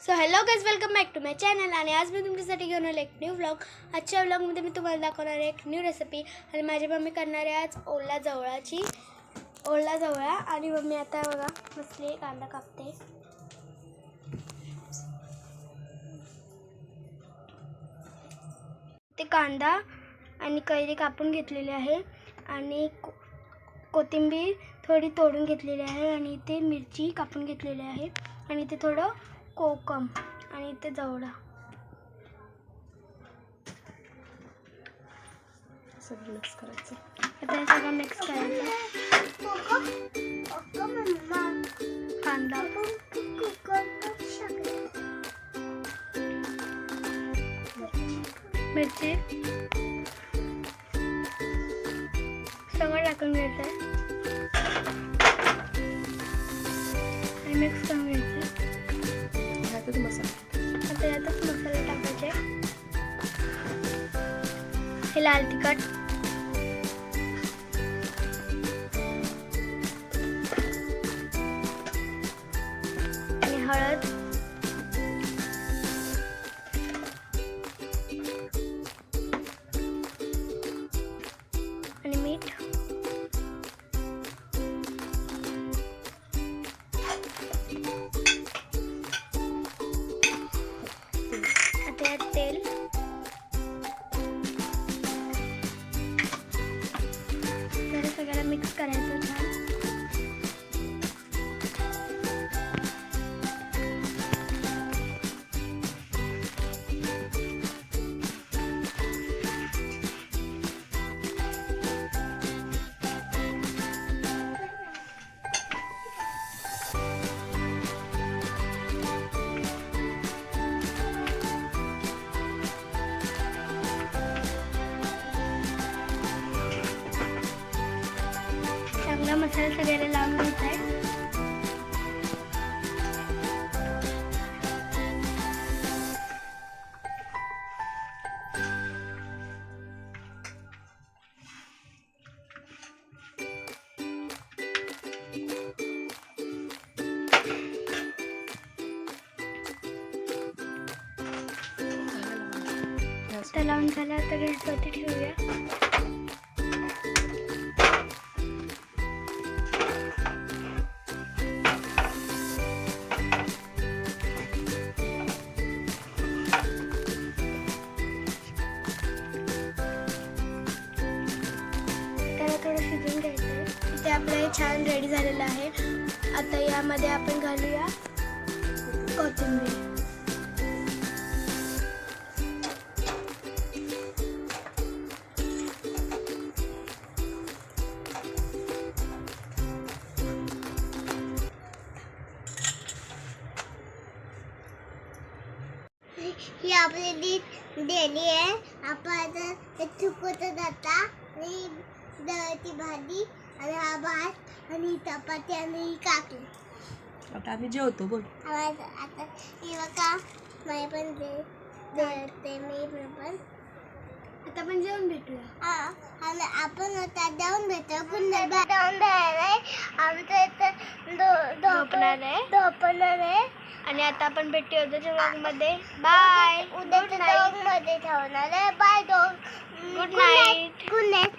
So hello guys, welcome back to my channel. आणि आज मी तुमच्यासाठी घेऊन आले एक न्यू व्लॉग. आजच्या व्लॉगमध्ये मी तुम्हाला दाखवणार आहे एक न्यू रेसिपी. आणि माझी मम्मी करणार आहे आज ओला जवळा. आणि मम्मी आता बघा मस्त कांदा कापते. ते कांदा आणि कैरी कापून घेतलेली आहे आणि कोथिंबीर थोडी तोडून घेतलेली आहे आणि इथे मिरची कापून घेतलेली आहे आणि इथे थोडं कोकम आणि इथे जवळा सगळं मिक्स करायचं. आता हे सगळं मिक्स करायचं. कांदा मिरची सगळं टाकून घ्यायचं आहे आणि मिक्स करून घ्यायचं. ह्यातच मसाला. आता यातच मसाले टाकायचे. हे लाल तिखट, आणि हळद, आणि मीठ, आता यात तेल, जरा सगळ्याला मिक्स करायचं छान. चांगला मसाला सगळ्याला लावून घ्यायचा आहे. आता लावून झाला आता गॅसवरती ठेवूया. त्याला थोडं शिजवून घ्यायचं आहे. इथे आपलं हे छान रेडी झालेलं आहे. आता यामध्ये आपण घालूया कोथिंबीर. ही आपली डेली आहे. आपण आता चुकवतो जाता आणि दळती भाजी आणि हा भात आणि चपाती आणि काकडी. आता आम्ही जेवतो बोल. आता हे बघा मी पण दळते. मी पण आता आपण जेवण भेटूया. आणि आपण आता जाऊन भेटतो. पुन्हा जाऊन द्यायला आमचं इथं झोपणार आहे. आणि आता आपण भेटूया उद्याच्या व्लॉगमध्ये. बाय. उद्याच्या व्लॉगमध्ये ठेवणार आहे. Bye. Good night. Good night.